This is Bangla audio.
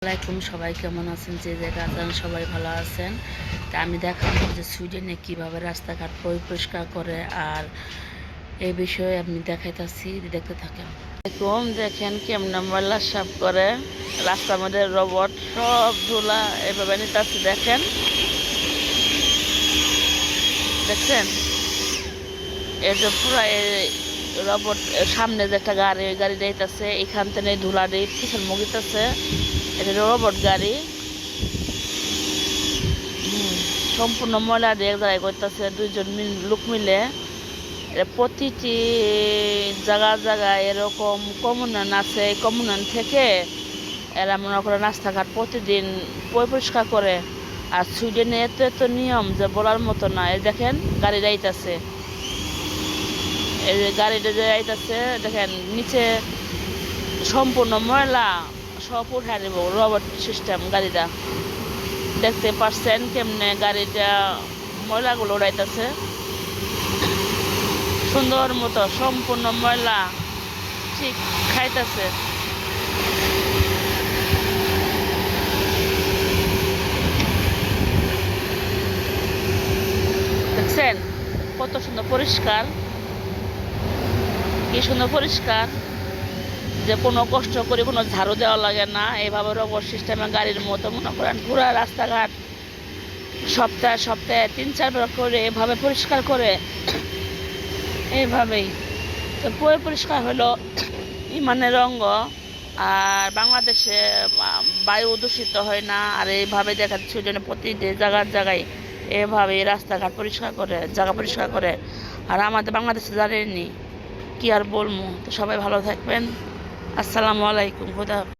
আসসালামাইকুম, সবাই কেমন আছেন? যে জায়গায় আছেন সবাই ভালো আছেন। তা আমি দেখাবো যে সুইডেনে কিভাবে রাস্তাঘাট পরিষ্কার করে, আর এই বিষয়ে আমি দেখাইতেছি, দেখতে থাকেন। দেখুন, দেখেন কেমন ময়লা সাফ করে রাস্তার মধ্যে রোবট সব ধুলা এভাবে নিতেছে। দেখেন, দেখছেন এটা পুরা রোবট। সামনে যে একটা গাড়ি, ওই গাড়ি যাইতেছে, এখান থেকে ধুলা দিয়ে পিছন মুগিতেছে। এটা রোবট গাড়ি। সম্পূর্ণ ময়লা দিয়ে এক জায়গায় করতেছে দুইজন লোক মিলে। প্রতিটি জায়গায় এরকম কমিউনিয়ন আছে। এই কমিউনিয়ন থেকে এরা মনে করে রাস্তাঘাট প্রতিদিন পরিষ্কার করে। আর সুইডেনে এত এত নিয়ম যে বলার মতো না। এই দেখেন গাড়ি যাইতেছে, এই গাড়িটা যে যাইতেছে দেখেন, নিচে সম্পূর্ণ ময়লা সব উঠাই দেব। রোবট সিস্টেম গাড়িটা, দেখতে পাচ্ছেন কেমনে গাড়িটা ময়লাগুলো উড়াইতেছে সুন্দর মতো। সম্পূর্ণ ময়লা ঠিক খাইতেছে। দেখছেন কত সুন্দর পরিষ্কার, কি সুন্দর পরিষ্কার যে কোনো কষ্ট করে কোনো ঝাড়ু দেওয়া লাগে না। এইভাবে রোবট সিস্টেমে গাড়ির মতো মনে করেন পুরা রাস্তাঘাট সপ্তাহে সপ্তাহে 3-4 বার করে এভাবে পরিষ্কার করে। এইভাবেই তো পরিষ্কার হলো ইমানের অঙ্গ। আর বাংলাদেশে বায়ু দূষিত হয় না। আর এইভাবে দেখা সুইডেনে প্রতিটি জায়গায় এভাবে রাস্তাঘাট পরিষ্কার করে, জায়গা পরিষ্কার করে। আর আমাদের বাংলাদেশে জানেননি, কি আর বলবো। তো সবাই ভালো থাকবেন। আসসালামু আলাইকুম। খোদা।